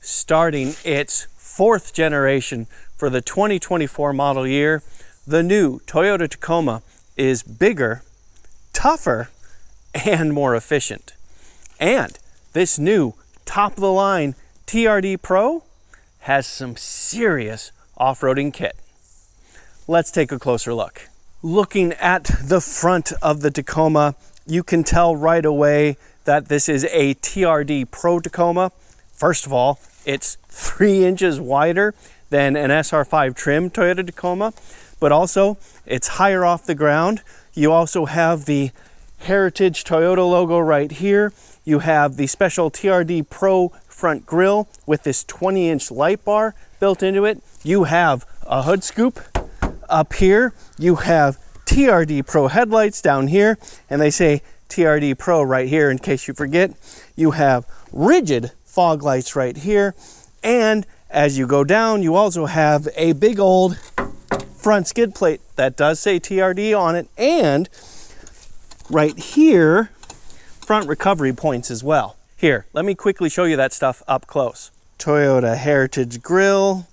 starting its 4th generation for the 2024 model year. The new Toyota Tacoma is bigger, tougher, and more efficient. And this new top-of-the-line TRD Pro has some serious off-roading kit. Let's take a closer look. Looking at the front of the Tacoma, you can tell right away that this is a TRD Pro Tacoma. First of all, it's 3 inches wider than an SR5 trim Toyota Tacoma, but also it's higher off the ground. You also have the Heritage Toyota logo right here. You have the special TRD Pro front grille with this 20-inch light bar built into it. You have a hood scoop up here. You have TRD Pro headlights down here, and they say TRD Pro right here in case you forget. You have rigid fog lights right here, and as you go down, you also have a big old front skid plate that does say TRD on it, and right here, front recovery points as well. Here, let me quickly show you that stuff up close. Toyota Heritage grille,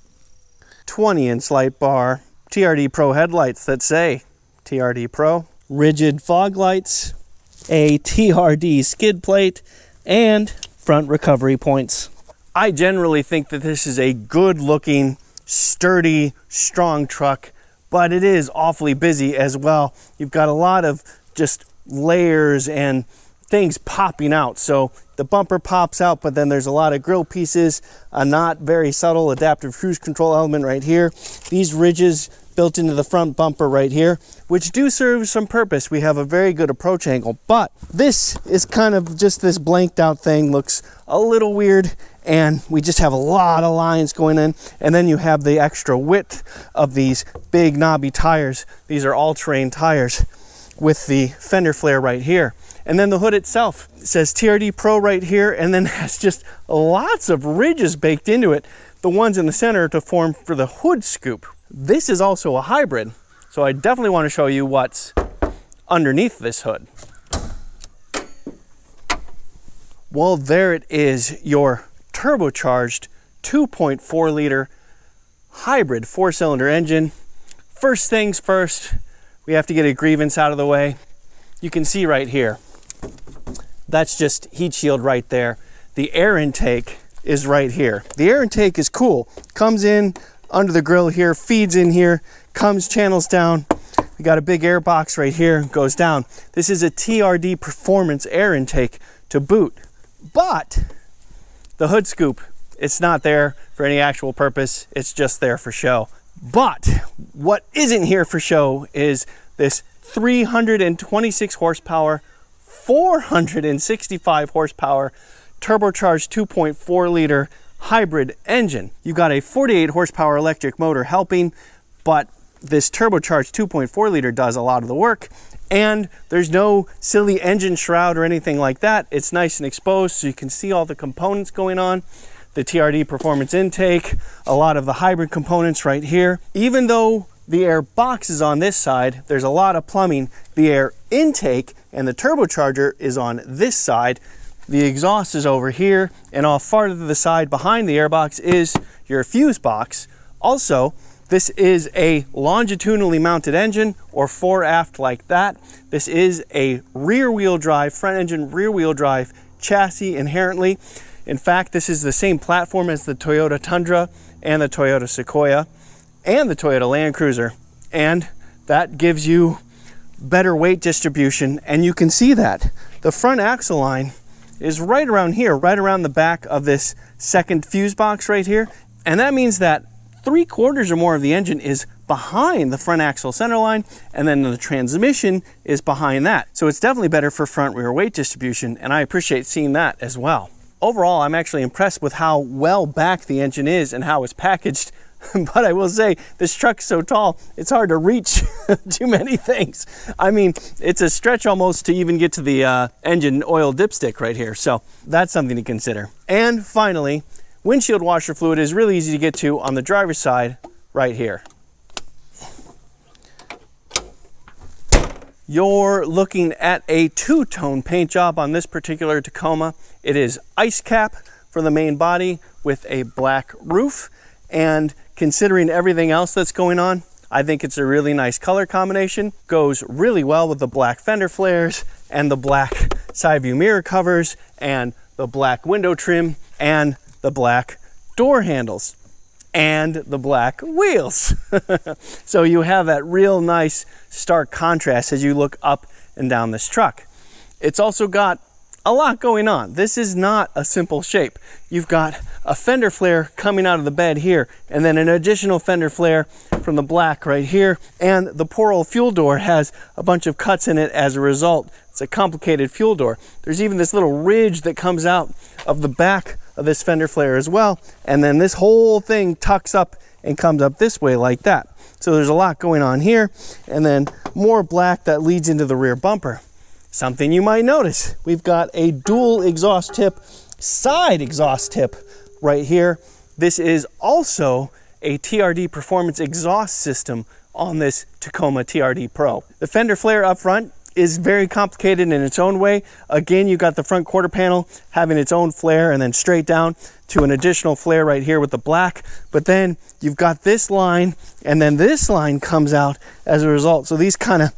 20-inch light bar, TRD Pro headlights that say TRD Pro, rigid fog lights, a TRD skid plate, and front recovery points. I generally think that this is a good looking, sturdy, strong truck, but it is awfully busy as well. You've got a lot of just layers and things popping out. So the bumper pops out, but then there's a lot of grille pieces, a not very subtle adaptive cruise control element right here, these ridges built into the front bumper right here, which do serve some purpose. We have a very good approach angle, but this is kind of just this blanked out thing, looks a little weird, and we just have a lot of lines going in. And then you have the extra width of these big knobby tires. These are all-terrain tires with the fender flare right here. And then the hood itself says TRD Pro right here, and then has just lots of ridges baked into it, the ones in the center to form for the hood scoop. This is also a hybrid, so I definitely want to show you what's underneath this hood. Well, there it is, your turbocharged 2.4 liter hybrid 4-cylinder engine. First things first, we have to get a grievance out of the way. You can see right here, that's just heat shield right there. The air intake is right here. The air intake is cool. Comes in under the grill here, feeds in here, comes channels down. We got a big air box right here, goes down. This is a TRD Performance air intake to boot. But the hood scoop, it's not there for any actual purpose. It's just there for show. But what isn't here for show is this 326 horsepower, 465 horsepower, turbocharged 2.4 liter hybrid engine. You got a 48 horsepower electric motor helping, but this turbocharged 2.4 liter does a lot of the work, and there's no silly engine shroud or anything like that. It's nice and exposed, so you can see all the components going on. The TRD Performance intake, a lot of the hybrid components right here. Even though the air box is on this side, there's a lot of plumbing. The air intake and the turbocharger is on this side. The exhaust is over here, and off farther to the side behind the airbox is your fuse box. Also, this is a longitudinally mounted engine, or 4-aft like that. This is a rear-wheel drive, front engine rear-wheel drive chassis inherently. In fact, this is the same platform as the Toyota Tundra and the Toyota Sequoia and the Toyota Land Cruiser, and that gives you better weight distribution, and you can see that. The front axle line is right around here, right around the back of this second fuse box right here, and that means that 3/4 or more of the engine is behind the front axle center line, and then the transmission is behind that. So it's definitely better for front rear weight distribution, and I appreciate seeing that as well. Overall, I'm actually impressed with how well back the engine is and how it's packaged. But I will say, this truck's so tall, it's hard to reach too many things. I mean, it's a stretch almost to even get to the engine oil dipstick right here. So that's something to consider. And finally, windshield washer fluid is really easy to get to on the driver's side right here. You're looking at a two-tone paint job on this particular Tacoma. It is ice cap for the main body with a black roof. And considering everything else that's going on, I think it's a really nice color combination. Goes really well with the black fender flares and the black side view mirror covers and the black window trim and the black door handles and the black wheels. So you have that real nice stark contrast as you look up and down this truck. It's also got a lot going on. This is not a simple shape. You've got a fender flare coming out of the bed here, and then an additional fender flare from the black right here, and the poor old fuel door has a bunch of cuts in it as a result. It's a complicated fuel door. There's even this little ridge that comes out of the back of this fender flare as well, and then this whole thing tucks up and comes up this way like that. So there's a lot going on here, and then more black that leads into the rear bumper. Something you might notice, we've got a dual exhaust tip, side exhaust tip right here. This is also a TRD performance exhaust system on this Tacoma TRD Pro. The fender flare up front is very complicated in its own way. Again, you've got the front quarter panel having its own flare and then straight down to an additional flare right here with the black. But then you've got this line and then this line comes out as a result. So these kind of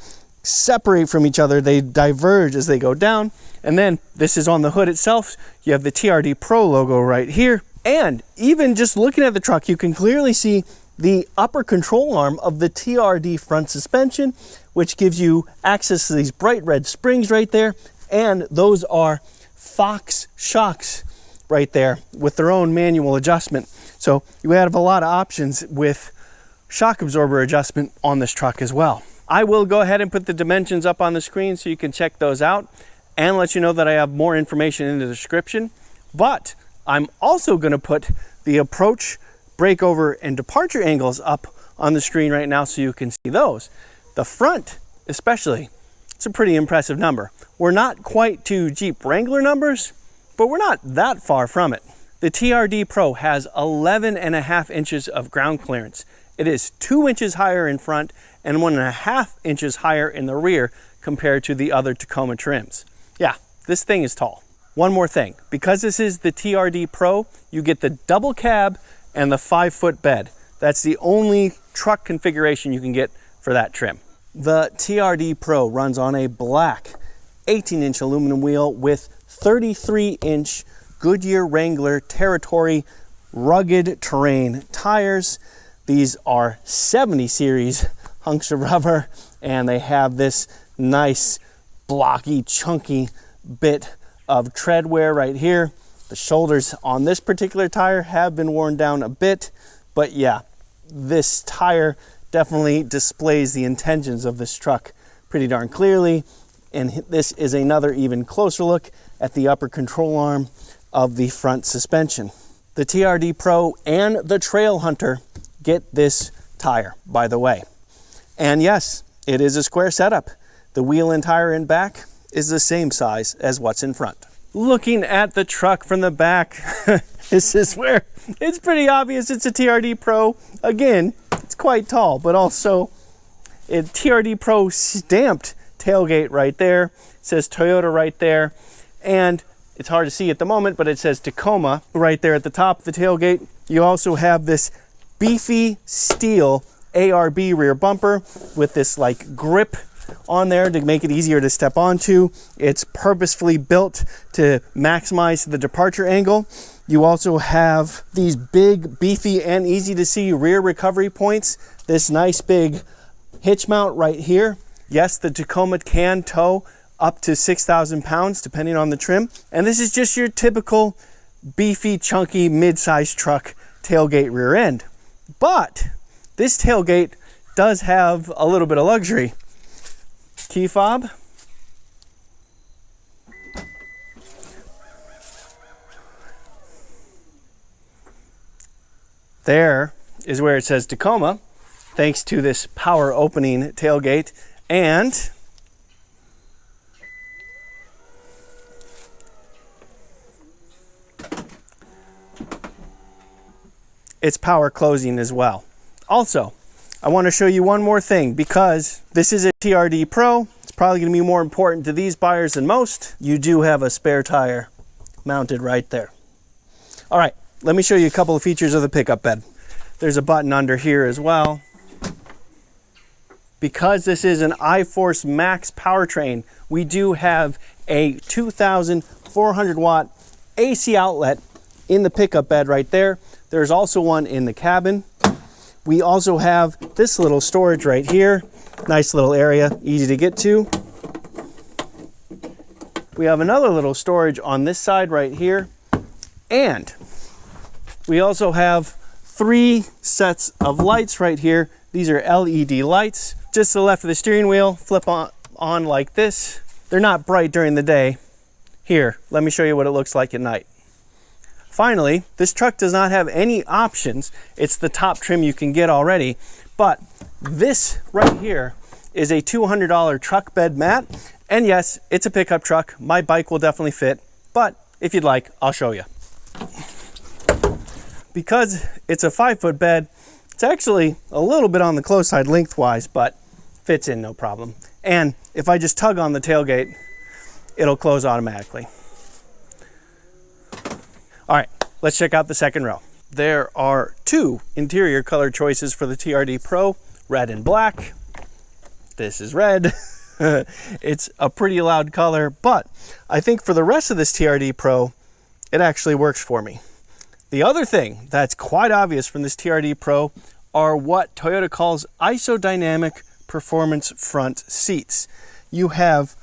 separate from each other. They diverge as they go down. And then this is on the hood itself. You have the TRD Pro logo right here. And even just looking at the truck, you can clearly see the upper control arm of the TRD front suspension, which gives you access to these bright red springs right there. And those are Fox shocks right there with their own manual adjustment. So you have a lot of options with shock absorber adjustment on this truck as well. I will go ahead and put the dimensions up on the screen so you can check those out and let you know that I have more information in the description. But I'm also going to put the approach, breakover, and departure angles up on the screen right now so you can see those. The front especially, it's a pretty impressive number. We're not quite to Jeep Wrangler numbers, but we're not that far from it. The TRD Pro has 11.5 inches of ground clearance. It is 2 inches higher in front and 1.5 inches higher in the rear compared to the other Tacoma trims. Yeah, this thing is tall. One more thing, because this is the TRD Pro, you get the double cab and the 5-foot bed. That's the only truck configuration you can get for that trim. The TRD Pro runs on a black 18-inch aluminum wheel with 33-inch Goodyear Wrangler Territory rugged terrain tires. These are 70 series hunks of rubber, and they have this nice blocky chunky bit of tread wear right here. The shoulders on this particular tire have been worn down a bit, but yeah, this tire definitely displays the intentions of this truck pretty darn clearly. And this is another even closer look at the upper control arm of the front suspension. The TRD Pro and the Trail Hunter get this tire, by the way. And yes, it is a square setup. The wheel and tire in back is the same size as what's in front. Looking at the truck from the back, this is where it's pretty obvious it's a TRD Pro. Again, it's quite tall, but also a TRD Pro stamped tailgate right there. It says Toyota right there. And it's hard to see at the moment, but it says Tacoma right there at the top of the tailgate. You also have this beefy steel ARB rear bumper with this like grip on there to make it easier to step onto. It's purposefully built to maximize the departure angle. You also have these big, beefy, and easy to see rear recovery points. This nice big hitch mount right here. Yes, the Tacoma can tow up to 6,000 pounds depending on the trim. And this is just your typical beefy, chunky, mid-sized truck tailgate rear end. But this tailgate does have a little bit of luxury. Key fob. There is where it says Tacoma, thanks to this power opening tailgate, and it's power closing as well. Also, I want to show you one more thing, because this is a TRD Pro. It's probably going to be more important to these buyers than most. You do have a spare tire mounted right there. All right, let me show you a couple of features of the pickup bed. There's a button under here as well. Because this is an iForce Max powertrain, we do have a 2,400 watt AC outlet in the pickup bed right there. There's also one in the cabin. We also have this little storage right here. Nice little area, easy to get to. We have another little storage on this side right here. And we also have 3 sets of lights right here. These are LED lights. Just to the left of the steering wheel, flip on like this. They're not bright during the day. Here, let me show you what it looks like at night. Finally, this truck does not have any options. It's the top trim you can get already. But this right here is a $200 truck bed mat. And yes, it's a pickup truck. My bike will definitely fit. But if you'd like, I'll show you. Because it's a 5-foot bed, it's actually a little bit on the close side lengthwise, but fits in no problem. And if I just tug on the tailgate, it'll close automatically. All right, let's check out the second row. There are 2 interior color choices for the TRD Pro, red and black. This is red. It's a pretty loud color, but I think for the rest of this TRD Pro, it actually works for me. The other thing that's quite obvious from this TRD Pro are what Toyota calls isodynamic performance front seats. You have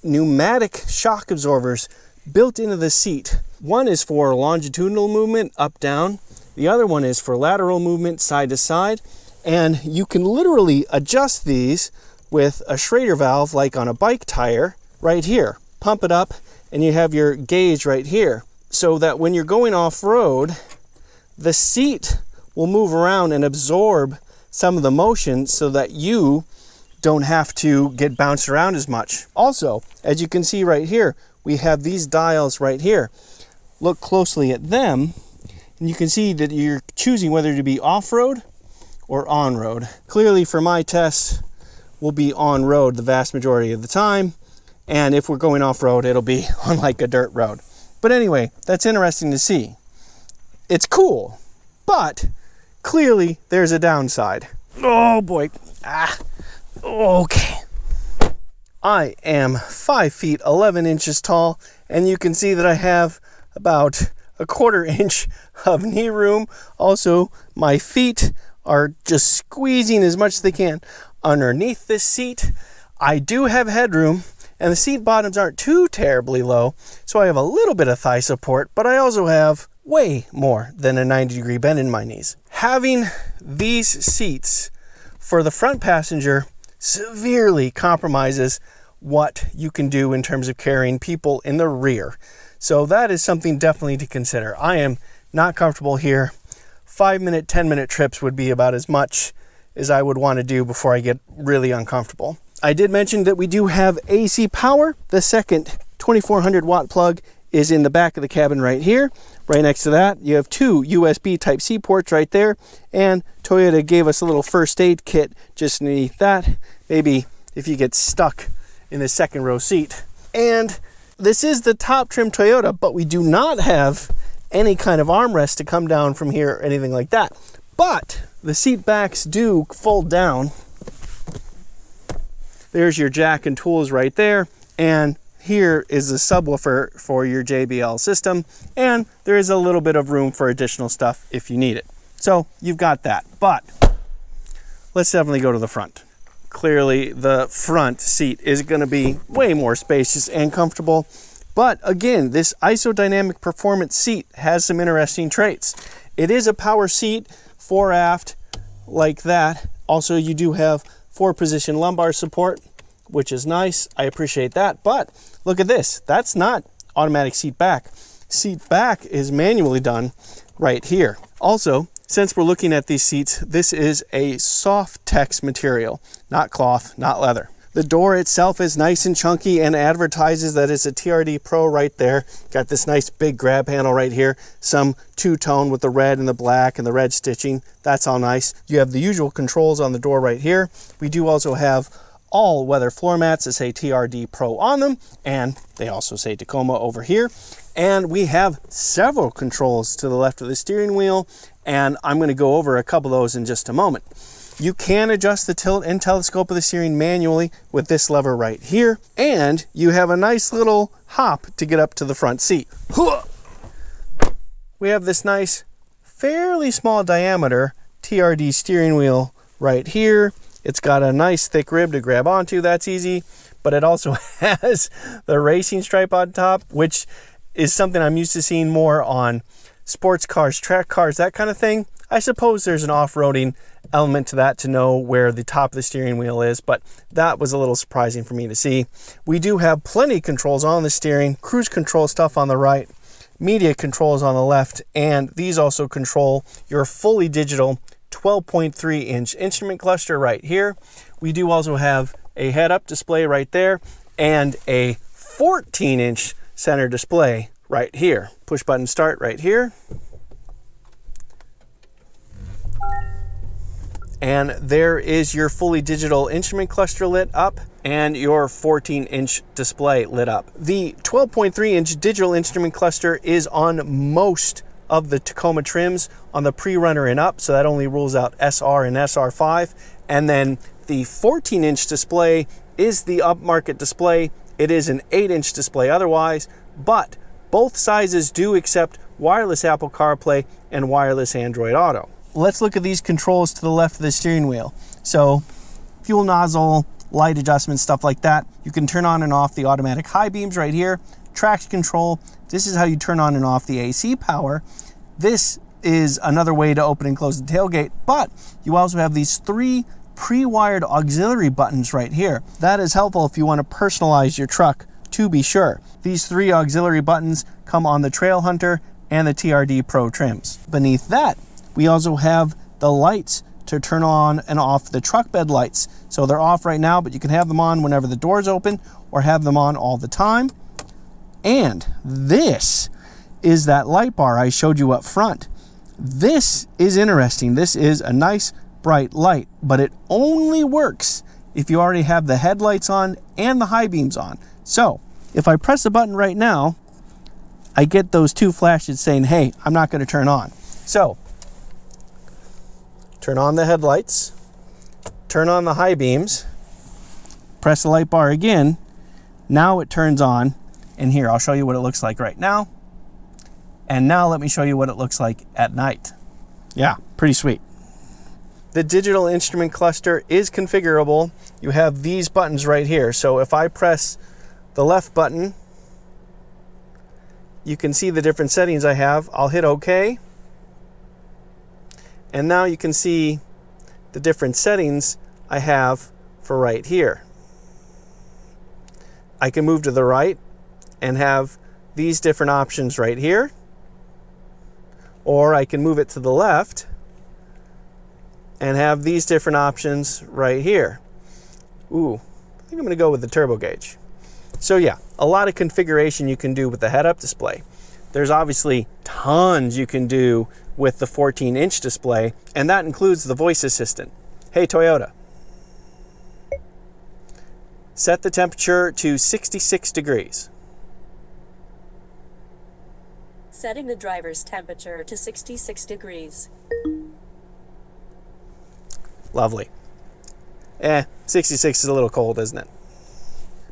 pneumatic shock absorbers built into the seat. One is for longitudinal movement up down. The other one is for lateral movement side to side. And you can literally adjust these with a Schrader valve like on a bike tire right here. Pump it up and you have your gauge right here. So that when you're going off-road, the seat will move around and absorb some of the motion so that you don't have to get bounced around as much. Also, as you can see right here, we have these dials right here. Look closely at them, and you can see that you're choosing whether to be off-road or on-road. Clearly, for my tests, we'll be on-road the vast majority of the time, and if we're going off-road, it'll be on like a dirt road. But anyway, that's interesting to see. It's cool, but clearly there's a downside. Oh boy. Okay. I am 5 feet 11 inches tall, and you can see that I have about a 1/4 inch of knee room. Also, my feet are just squeezing as much as they can underneath this seat. I do have headroom, and the seat bottoms aren't too terribly low, so I have a little bit of thigh support, but I also have way more than a 90-degree bend in my knees. Having these seats for the front passenger severely compromises what you can do in terms of carrying people in the rear. So that is something definitely to consider. I am not comfortable here. 5-minute, 10-minute trips would be about as much as I would want to do before I get really uncomfortable. I did mention that we do have AC power. The second 2400 watt plug is in the back of the cabin right here. Right next to that, you have 2 USB Type-C ports right there. And Toyota gave us a little first aid kit just underneath that. Maybe if you get stuck in the second row seat. And this is the top trim Toyota, but we do not have any kind of armrest to come down from here or anything like that. But the seat backs do fold down. There's your jack and tools right there. And here is the subwoofer for your JBL system. And there is a little bit of room for additional stuff if you need it. So you've got that. But let's definitely go to the front. Clearly, the front seat is going to be way more spacious and comfortable. But again, this isodynamic performance seat has some interesting traits. It is a power seat, 4 aft, like that. Also, you do have 4-position lumbar support, which is nice. I appreciate that. But look at this. That's not automatic seat back. Seat back is manually done right here. Also, since we're looking at these seats, this is a soft tex material, not cloth, not leather. The door itself is nice and chunky and advertises that it's a TRD Pro right there. Got this nice big grab handle right here. Some two-tone with the red and the black and the red stitching. That's all nice. You have the usual controls on the door right here. We do also have all weather floor mats that say TRD Pro on them, and they also say Tacoma over here. And we have several controls to the left of the steering wheel, and I'm going to go over a couple of those in just a moment. You can adjust the tilt and telescope of the steering manually with this lever right here, and you have a nice little hop to get up to the front seat. We have this nice, fairly small diameter TRD steering wheel right here. It's got a nice thick rib to grab onto, that's easy, but it also has the racing stripe on top, which is something I'm used to seeing more on sports cars, track cars, that kind of thing. I suppose there's an off-roading element to that to know where the top of the steering wheel is, but that was a little surprising for me to see. We do have plenty of controls on the steering, cruise control stuff on the right, media controls on the left, and these also control your fully digital 12.3-inch instrument cluster right here. We do also have a head-up display right there and a 14-inch center display right here. Push button start right here. And there is your fully digital instrument cluster lit up and your 14-inch display lit up. The 12.3-inch digital instrument cluster is on most of the Tacoma trims on the pre-runner and up, so that only rules out SR and SR5. And then the 14-inch display is the upmarket display. It is an 8-inch display otherwise, but both sizes do accept wireless Apple CarPlay and wireless Android Auto. Let's look at these controls to the left of the steering wheel. So fuel nozzle, light adjustments, stuff like that. You can turn on and off the automatic high beams right here. Traction control. This is how you turn on and off the AC power. This is another way to open and close the tailgate, but you also have these 3 pre-wired auxiliary buttons right here. That is helpful if you want to personalize your truck, to be sure. These 3 auxiliary buttons come on the Trail Hunter and the TRD Pro trims. Beneath that, we also have the lights to turn on and off the truck bed lights. So they're off right now, but you can have them on whenever the doors open or have them on all the time. And this is that light bar I showed you up front. This is interesting. This is a nice bright light, but it only works if you already have the headlights on and the high beams on. So if I press the button right now, I get those 2 flashes saying, hey, I'm not going to turn on. So turn on the headlights, turn on the high beams, press the light bar again. Now it turns on, and here, I'll show you what it looks like right now. And now let me show you what it looks like at night. Yeah, pretty sweet. The digital instrument cluster is configurable. You have these buttons right here. So if I press the left button, you can see the different settings I have. I'll hit OK. And now you can see the different settings I have for right here. I can move to the right and have these different options right here. Or I can move it to the left and have these different options right here. Ooh, I think I'm going to go with the turbo gauge. So yeah, a lot of configuration you can do with the head-up display. There's obviously tons you can do with the 14-inch display, and that includes the voice assistant. Hey Toyota, set the temperature to 66 degrees. Setting the driver's temperature to 66 degrees. Lovely. 66 is a little cold, isn't it?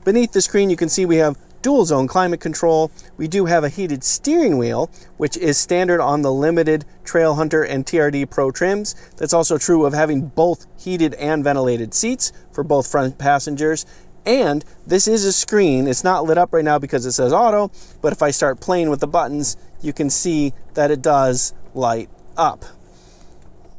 Beneath the screen you can see we have dual zone climate control. We do have a heated steering wheel, which is standard on the limited Trail Hunter and TRD Pro trims. That's also true of having both heated and ventilated seats for both front passengers. And this is a screen. It's not lit up right now because it says auto, but if I start playing with the buttons, you can see that it does light up.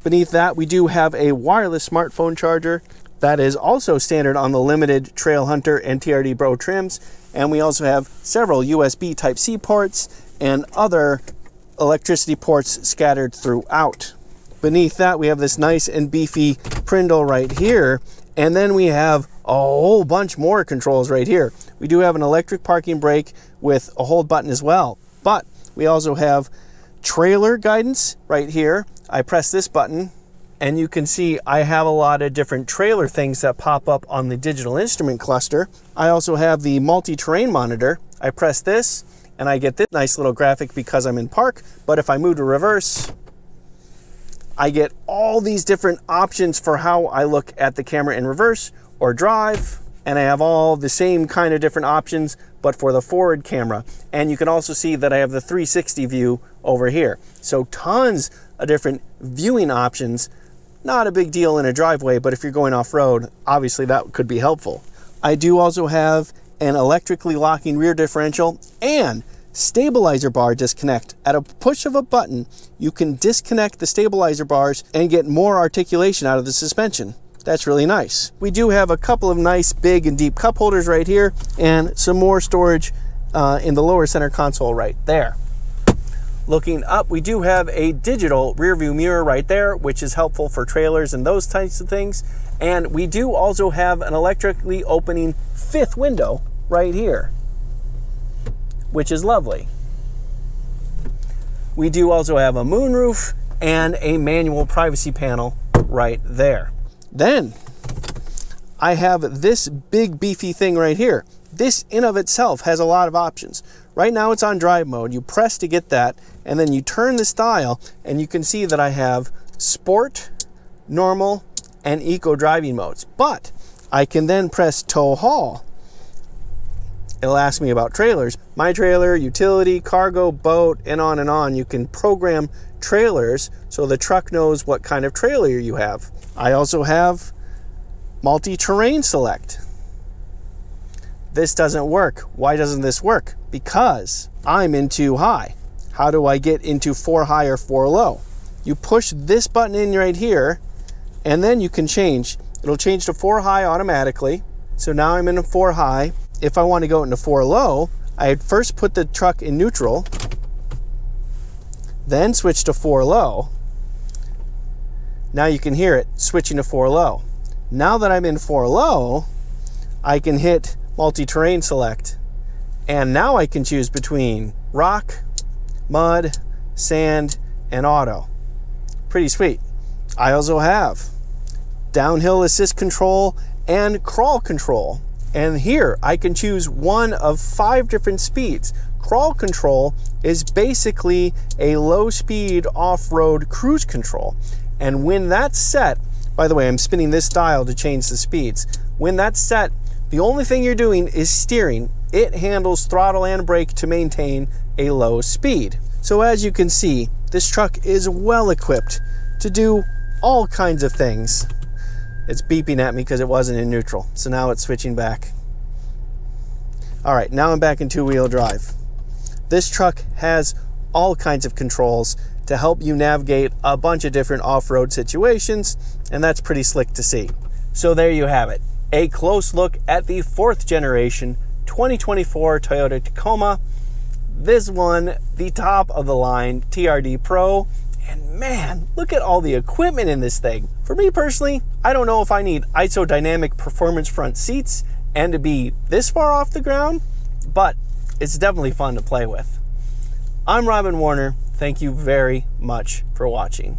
Beneath that, we do have a wireless smartphone charger. That is also standard on the limited Trail Hunter and TRD Pro trims. And we also have several USB Type-C ports and other electricity ports scattered throughout. Beneath that, we have this nice and beefy Prindle right here. And then we have a whole bunch more controls right here. We do have an electric parking brake with a hold button as well. But we also have trailer guidance right here. I press this button and you can see I have a lot of different trailer things that pop up on the digital instrument cluster. I also have the multi-terrain monitor. I press this and I get this nice little graphic because I'm in park. But if I move to reverse, I get all these different options for how I look at the camera in reverse or drive. And I have all the same kind of different options, but for the forward camera. And you can also see that I have the 360 view over here. So tons of different viewing options. Not a big deal in a driveway, but if you're going off-road, obviously that could be helpful. I do also have an electrically locking rear differential and stabilizer bar disconnect. At a push of a button, you can disconnect the stabilizer bars and get more articulation out of the suspension. That's really nice. We do have a couple of nice big and deep cup holders right here and some more storage in the lower center console right there. Looking up, we do have a digital rear view mirror right there, which is helpful for trailers and those types of things. And we do also have an electrically opening fifth window right here, which is lovely. We do also have a moonroof and a manual privacy panel right there. Then I have this big beefy thing right here. This in of itself has a lot of options. Right now it's on drive mode. You press to get that, and then you turn this dial and you can see that I have sport, normal, and eco driving modes. But I can then press tow haul. It'll ask me about trailers. My trailer, utility, cargo, boat, and on and on. You can program trailers so the truck knows what kind of trailer you have. I also have multi-terrain select. This doesn't work. Why doesn't this work? Because I'm in too high. How do I get into 4 high or 4 low? You push this button in right here, and then you can change. It'll change to 4 high automatically. So now I'm in a 4 high. If I want to go into 4 low, I'd first put the truck in neutral, then switch to 4 low. Now you can hear it switching to 4 low. Now that I'm in 4 low, I can hit multi-terrain select. And now I can choose between rock, mud, sand, and auto. Pretty sweet. I also have downhill assist control and crawl control. And here I can choose one of 5 different speeds. Crawl control is basically a low speed off-road cruise control. And when that's set, by the way, I'm spinning this dial to change the speeds. When that's set, the only thing you're doing is steering. It handles throttle and brake to maintain a low speed. So as you can see, this truck is well equipped to do all kinds of things. It's beeping at me because it wasn't in neutral. So now it's switching back. All right, now I'm back in 2-wheel drive. This truck has all kinds of controls to help you navigate a bunch of different off-road situations, and that's pretty slick to see. So there you have it. A close look at the 4th generation 2024 Toyota Tacoma. This one, the top of the line TRD Pro. And man, look at all the equipment in this thing. For me personally, I don't know if I need isodynamic performance front seats and to be this far off the ground, but it's definitely fun to play with. I'm Robin Warner. Thank you very much for watching.